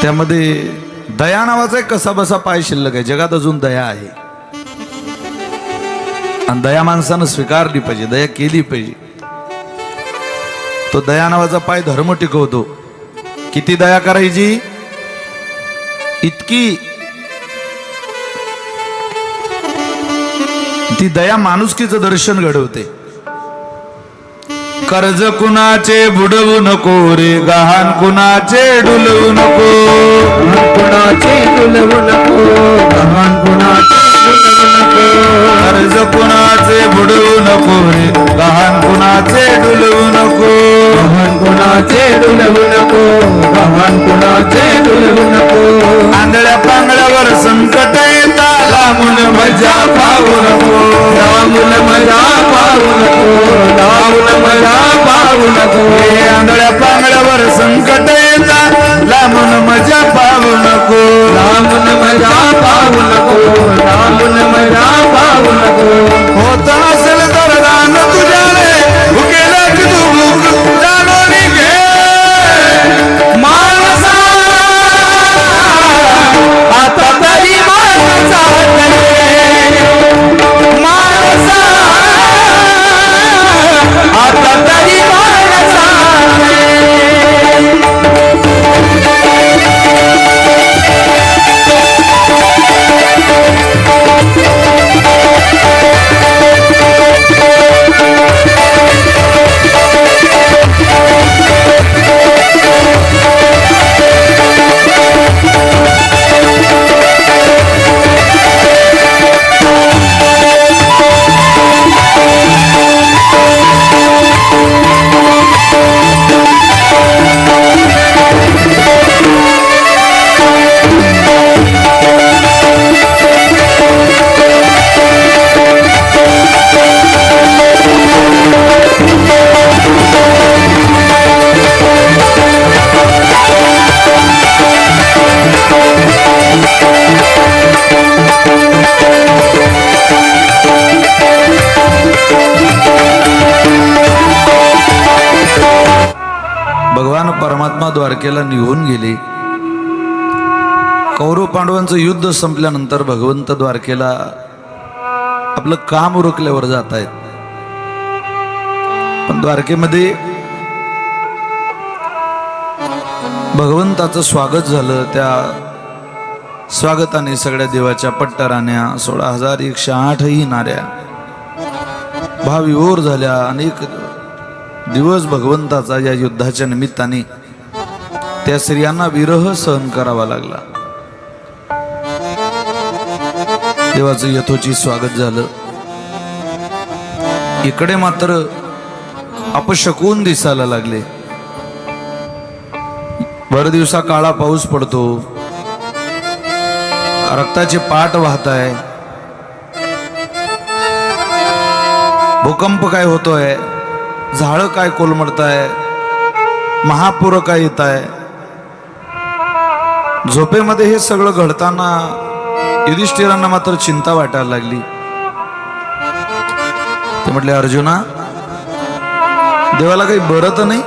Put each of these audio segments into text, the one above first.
त्यामध्ये दया नावाचा एक कसा बसा पाय शिल्लक आहे. जगात अजून दया आहे आणि दया माणसानं स्वीकारली पाहिजे, दया केली पाहिजे. तो दया नावाचा पाय धर्म टिकवतो. किती दया करायची? इतकी ती दया माणुसकीचं दर्शन घडवते. कर्ज कुणाचे बुडवू नको रे, गहाण कुणाचे डुलवू नको, कुणाचे डुलवू नको, गहाण कुणाचे डुलवू नको. कर्ज कुणाचे बुडवू नको रे, गहाण कुणाचे डुलवू नको, गहाण कुणाचे डुलवू नको, गहाण कुणाचे डुलवू नको. आंधळ्या पांगळ्यावर संकट येता लांबून मजा पाहू नको, लांबून मजा पाहू नको, लांबून मजा पाहू नको. आंधळ्या पांगळ्यावर संकट येता लांबून मजा पाहू नको, लांबून मजा पाहू नको, लांबून मजा पाहू नको. होत नसेल तर दान तुझ्याने भुकेला की तू भूक जाणून घे. माणसा आता तरी माणसा माणसा आता तरी माणसा. भगवान परमात्मा द्वारकेला निघून गेले. कौरव पांडवांचं युद्ध संपल्यानंतर भगवंत द्वारकेला आपलं काम उरकल्यावर जात आहेत. पण द्वारकेमध्ये भगवंताचं स्वागत झालं. त्या स्वागताने सगळ्या देवाच्या पट्टराण्या 16,108 नाऱ्या भावविभोर झाल्या. अनेक दिवस भगवंताचा या युद्धाच्या निमित्ताने त्या स्त्रियांना विरह सहन करावा लागला. देवाचं यथोचित स्वागत झालं. इकडे मात्र अपशकून दिसायला लागले. भर दिवसा काळा पाऊस पडतो, रक्ताचे पाट वाहत आहे, भूकंप काय होतोय, झाडं काय कोलमडताय, महापूर काय येत आहे. झोपेमध्ये हे सगळं घडताना युधिष्ठिरांना मात्र चिंता वाटायला लागली. ते म्हटले, अर्जुना देवाला काही बरं तर नाही?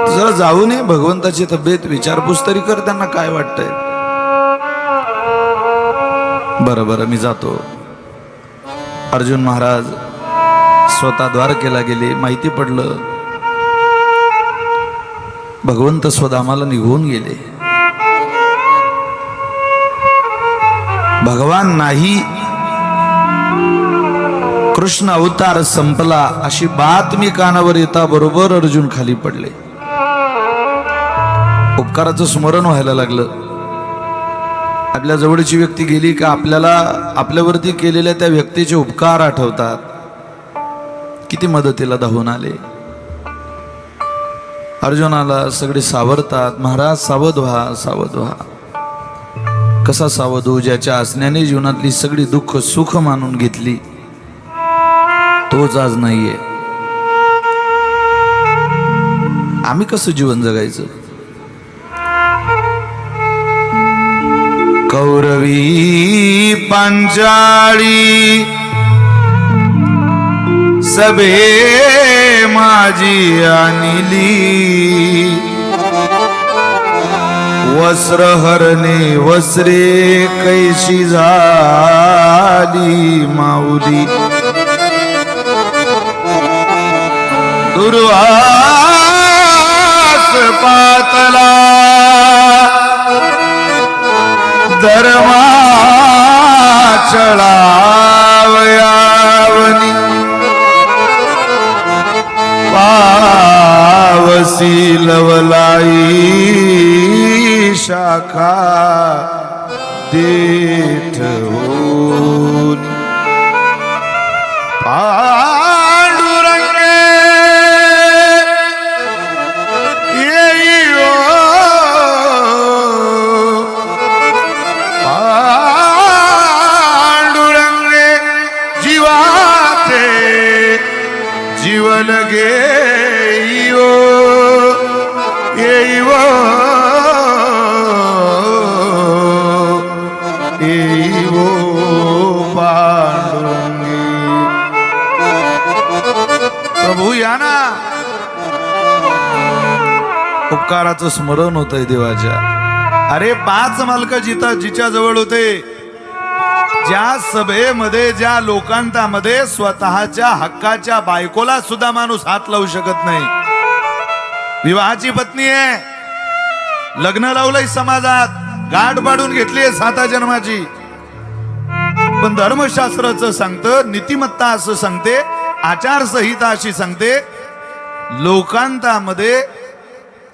जरा जाऊ नये, भगवंताची तब्येत विचारपूस तरी कर, त्यांना काय वाटतंय. बरं बरं मी जातो. अर्जुन महाराज स्वतः द्वारकेला गेले. माहिती पडलं भगवंत स्वधामाला निघून गेले. भगवान नाही, कृष्ण अवतार संपला अशी बातमी कानावर येता बरोबर अर्जुन खाली पडले. उपकाराचं स्मरण व्हायला लागलं. आपल्या जवळची व्यक्ती गेली का आपल्याला आपल्यावरती केलेल्या त्या व्यक्तीचे उपकार आठवतात. किती मदतीला धावून आले. अर्जुनाला सगळे सावरतात, महाराज सावध व्हा, सावध व्हा. कसा सावध होऊ? ज्याच्या असण्याने जीवनातली सगळी दुःख सुख मानून घेतली तोच आज नाहीये. आम्ही कसं जीवन जगायचं? कौरवी पांचाळी सभे माझी आणली, वस्त्रहरणे वस्त्रे कैशी झाली माऊली दुर्वास पातला धर्माचळावयावनी पावसी लवलाई शाखा देठ होनी पांडुरंगे येई ओ पांडुरंगे जीवाचे जीवन घेईओ येईओ येईओ पांडुरंगे प्रभू या ना उपकाराचं स्मरण होतंय देवाच्या अरे 5 मालक जिच्या जवळ होते ज्या सभेमध्ये ज्या लोकांतामध्ये स्वतःच्या हक्काच्या बायकोला सुद्धा माणूस हात लावू शकत नाही विवाहाची पत्नी आहे लग्न लावलंय समाजात गाठ पाडून घेतलीये 7 जन्माची पण धर्मशास्त्राचं सांगतं नीतिमत्ता असं सांगते आचारसंहिता अशी सांगते लोकांतामध्ये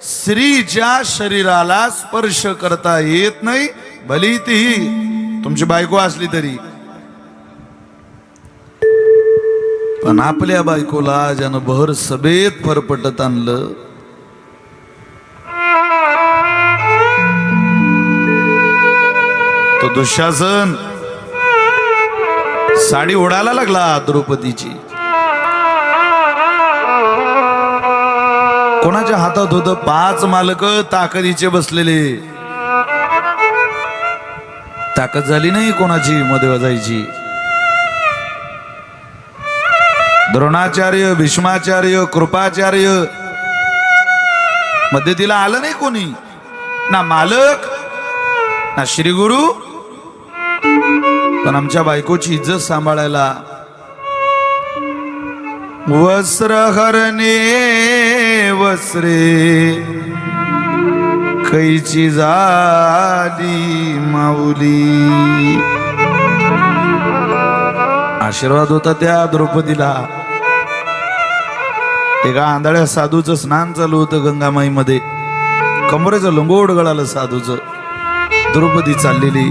स्त्रीच्या शरीराला स्पर्श करता येत नाही भली तीही तुमची बायको असली तरी पण आपल्या बायकोला ज्यानं भर सभेत फरफटत आणलं तो दुःशासन साडी ओढायला लागला द्रौपदीची कोणाच्या हातात होतं 5 मालक ताकदीचे बसलेले ताकद झाली नाही कोणाची मध्ये वाजायची द्रोणाचार्य भीष्माचार्य कृपाचार्य मध्यतीला आलं नाही कोणी ना मालक ना श्रीगुरु पण आमच्या बायकोची इज्जत सांभाळायला वस्त्रहरणे वस्त्रे कैची झाली माऊली आशीर्वाद होता त्या द्रौपदीला एका आंधळ्या साधूचं स्नान चालू होतं गंगामाईमध्ये कमरेचं लंगोट गळालं साधूचं द्रौपदी चाललेली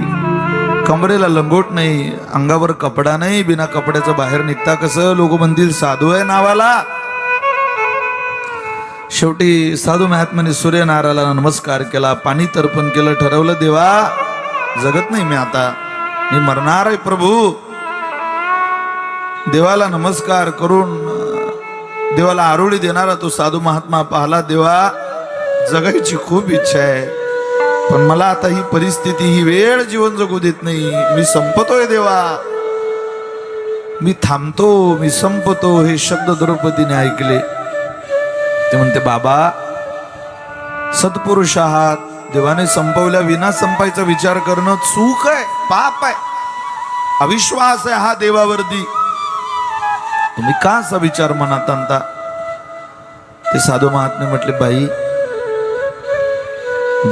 कमरेला लंगोट नाही अंगावर कपडा नाही बिना कपड्याचं बाहेर निघता कसं लोक म्हणतील साधू आहे नावाला शेवटी साधू महात्म्याने सूर्यनारायणाला नमस्कार केला पाणी तर्पण केलं ठरवलं देवा जगत नाही मी आता मी मरणार आहे प्रभू देवाला नमस्कार करून देवाला आरोळी देणारा तो साधू महात्मा पाहला देवा जगायची खूप इच्छा आहे पण मला आता ही परिस्थिती ही वेळ जीवन जगू देत नाही मी संपतोय देवा मी थांबतो मी संपतो हे शब्द द्रौपदीने ऐकले ते म्हणते बाबा सत्पुरुष आहात देवाने संपवल्या विना संपायचा विचार करणं चूक आहे पाप आहे अविश्वास आहे हा देवावरती तुम्ही का असा विचार मनात आणता ते साधू महात्मे म्हटले बाई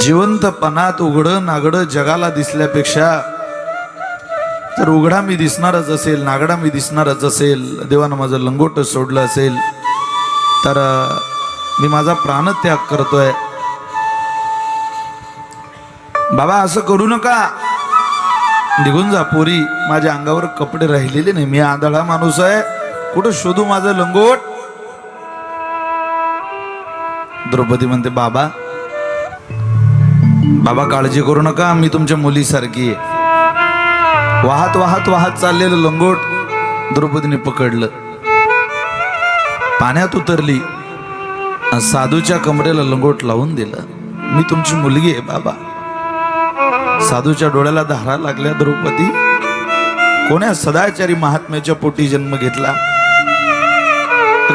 जिवंतपणात उघडं नागडं जगाला दिसल्यापेक्षा तर उघडा मी दिसणारच असेल नागडा मी दिसणारच असेल देवानं माझं लंगोट सोडलं असेल तर मी माझा प्राणत्याग करतोय बाबा असं करू नका निघून जा पोरी माझ्या अंगावर कपडे राहिलेले नाही मी आंधळा माणूस आहे कुठं शोधू माझं लंगोट द्रौपदी म्हणते बाबा बाबा काळजी करू नका मी तुमच्या मुलीसारखी आहे वाहत वाहत वाहत चाललेलं लंगोट द्रौपदीने पकडलं पाण्यात उतरली साधूच्या कमरेला लंगोट लावून दिलं मी तुमची मुलगी आहे बाबा साधूच्या डोळ्याला धारा लागल्या द्रौपदी कोण्या सदाचारी महात्म्याच्या पोटी जन्म घेतला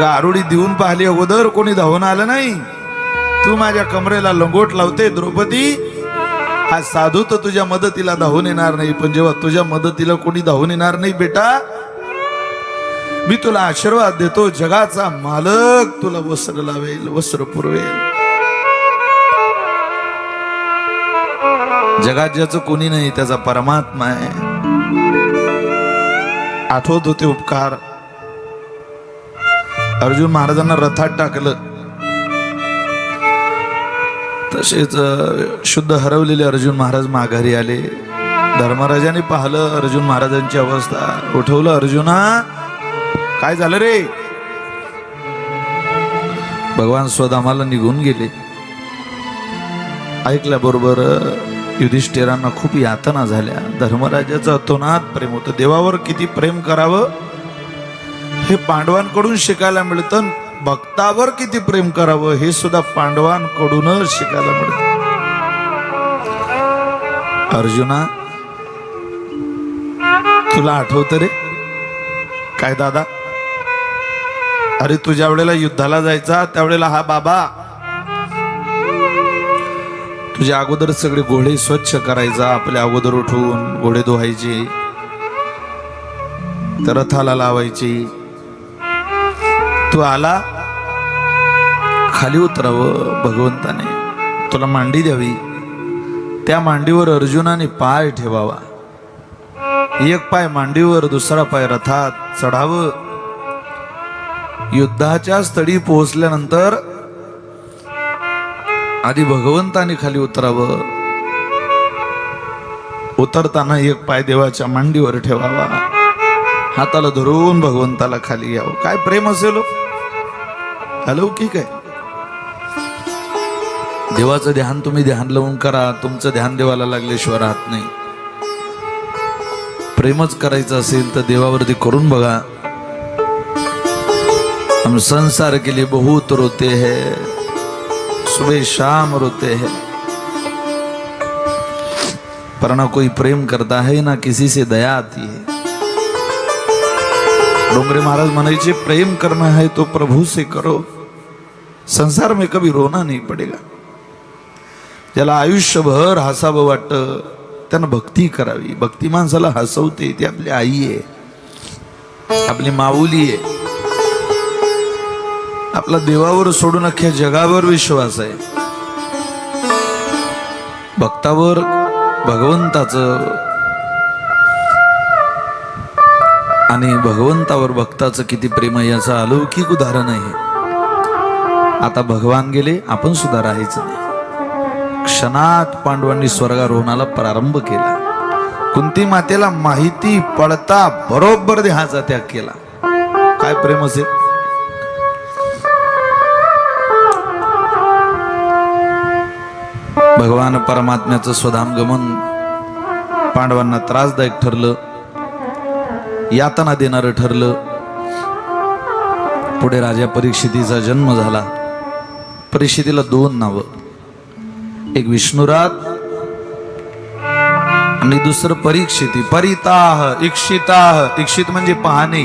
आरोळी देऊन पाहिली अगोदर कोणी धावून आलं नाही तू माझ्या कमरेला लंगोट लावते द्रौपदी आज साधू तर तुझ्या मदतीला धावून येणार नाही, पण जेव्हा तुझ्या मदतीला कोणी धावून येणार नाही बेटा, मी तुला आशीर्वाद देतो, जगाचा मालक तुला वस्त्र लावेल, वस्त्र पुरवेल. जगात ज्याचं कोणी नाही त्याचा परमात्मा आहे. आठवत होते उपकार. अर्जुन महाराजांना रथात टाकलं, तसेच शुद्ध हरवलेले अर्जुन महाराज माघारी आले. धर्मराजाने पाहिलं अर्जुन महाराजांची अवस्था, उठवलं, अर्जुना काय झालं रे? भगवान स्वधामाला निघून गेले. ऐकल्याबरोबर युधिष्ठिरांना खूप यातना झाल्या. धर्मराजाचं अतोनात प्रेम होतं. देवावर किती प्रेम करावं हे पांडवांकडून शिकायला मिळतं. भक्तावर किती प्रेम करावं हे सुद्धा पांडवांकडूनच शिकायला मिळतं. अर्जुना तुला आठवतं रे? काय दादा? अरे तुझ्या वेळेला युद्धाला जायचा त्यावेळेला हा बाबा तुझ्या अगोदर सगळे घोडे स्वच्छ करायचा, आपल्या अगोदर उठवून घोडे धुवायचे, तर रथाला लावायची. तू आला, खाली उतरावं, भगवंताने तुला मांडी द्यावी, त्या मांडीवर अर्जुनाने पाय ठेवावा, एक पाय मांडीवर दुसरा पाय रथात चढावं. युद्धाच्या स्थळी पोहोचल्यानंतर आधी भगवंताने खाली उतरावं, उतरताना एक पाय देवाच्या मांडीवर ठेवावा, हाताला धरून भगवंताला खाली घ्यावं. काय प्रेम असेल, अलौकिक आहे. देवाचं ध्यान तुम्ही ध्यान लावून करा, तुमचं ध्यान देवाला लागल्याशिवाय राहत नाही. प्रेमच करायचं असेल तर देवावरती करून बघा. हम संसार के लिए बहुत रोते हैं, सुबह शाम रोते हैं, पर ना कोई प्रेम करता है ना किसी से दया आती है. डोंगरे महाराज म्हणायचे, प्रेम करना है तो प्रभु से करो, संसार में कभी रोना नहीं पड़ेगा. ज्याला आयुष्यभर हसावं वाटतं त्यानं भक्ती करावी. भक्ती माणसाला हसवते, ती आपली आई आहे, आपली माऊली आहे. आपला देवावर सोडून अख्ख्या जगावर विश्वास आहे. भक्तावर भगवंताचं आणि भगवंतावर भक्ताचं किती प्रेम आहे याचं अलौकिक उदाहरण आहे. आता भगवान गेले, आपण सुद्धा राहायचं नाही. क्षणात पांडवांनी स्वर्गारोहणाला प्रारंभ केला. कुंती मातेला माहिती पडता बरोबर देहाचा त्याग केला. काय प्रेम असेल. भगवान परमात्म्याचं स्वधाम गमन पांडवांना त्रासदायक ठरलं, यातना देणारं ठरलं. पुढे राजा परीक्षितीचा जन्म झाला. परीक्षितीला दोन नावं, एक विष्णुरात आणि दुसरं परीक्षिती. परिताह, इक्षिताह. इक्षित म्हणजे पाहणे.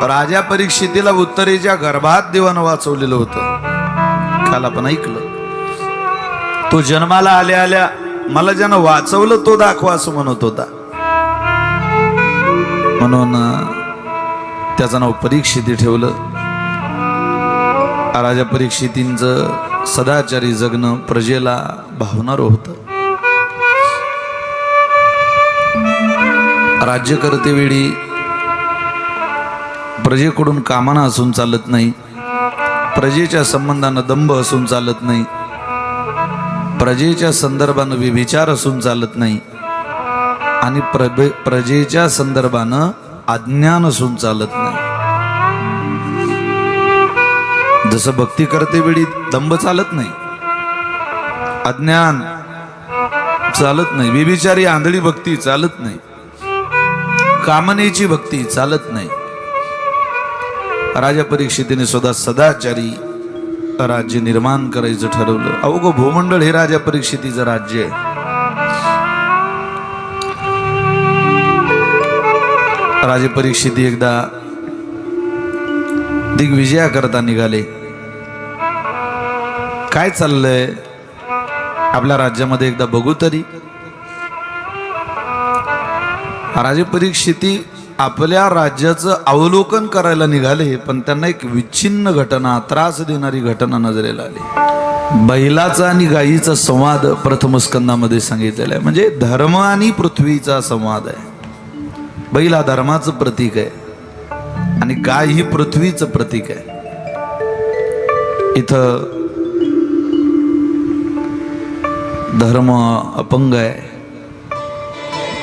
राजा परीक्षितीला उत्तरेच्या गर्भात देवानं वाचवलेलं होतं. काल आपण ऐकलं. तो जन्माला आल्या आल्या मला ज्यानं वाचवलं तो दाखवा असं म्हणत होता. म्हणून त्याचं नाव परीक्षिती ठेवलं. राजा परीक्षितींचं सदाचारी जगणं प्रजेला भावणारं होतं. राज्य करते वेळी प्रजेकडून कामना असून चालत नाही, प्रजेच्या संबंधानं दंभ असून चालत नाही, प्रजेच्या संदर्भानं विचार असून चालत नाही, आणि प्रजेच्या संदर्भानं अज्ञान असून चालत नाही. जसं भक्ती करते वेळी दंभ चालत नाही, अज्ञान चालत नाही, विविचारी आंधळी भक्ती चालत नाही, कामनेची भक्ती चालत नाही. राजा परीक्षितीने सुद्धा सदाचारी राज्य निर्माण करायचं ठरवलं. अवघं भूमंडळ हे राजा परीक्षितीचं राज्य आहे. राजे परीक्षिती एकदा दिग्विजया करता निघाले. काय चाललंय आपल्या राज्यामध्ये एकदा बघू तरी. राजे परीक्षिती आपल्या राज्याचं अवलोकन करायला निघाले, पण त्यांना एक विच्छिन्न घटना, त्रास देणारी घटना नजरेला आली. बैलाचा आणि गायीचा संवाद प्रथम स्कंदामध्ये सांगितलेला आहे. म्हणजे धर्म आणि पृथ्वीचा संवाद आहे. बैल हा धर्माचं प्रतीक आहे आणि गाय ही पृथ्वीचं प्रतीक आहे. इथं धर्म अपंग आहे,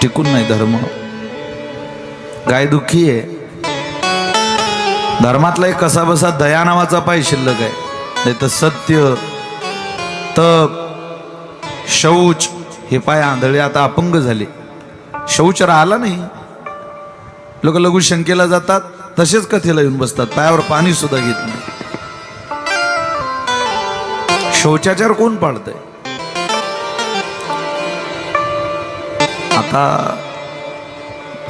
टिकून नाही धर्म. गाय दुःखी आहे. धर्मातला एक कसा बसा दया नावाचा पाय शिल्लक आहे. नाही तर सत्य, तप, शौच हे पाय आंधळे आता अपंग झाले. शौच राहिला नाही. लोक लघुशंकेला जातात, तसेच कथेला येऊन बसतात, पायावर पाणी सुद्धा घेत नाही. शौचाचार कोण पाळतंय? आता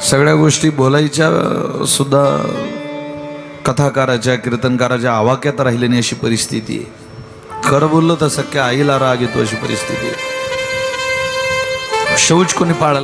सगळ्या गोष्टी बोलायच्या सुद्धा कथाकाराच्या, कीर्तनकाराच्या आवाक्यात राहिले नाही अशी परिस्थिती आहे. खरं बोललं तर सख्या आईला राग येतो अशी परिस्थिती आहे. शौच कोणी पाळलं?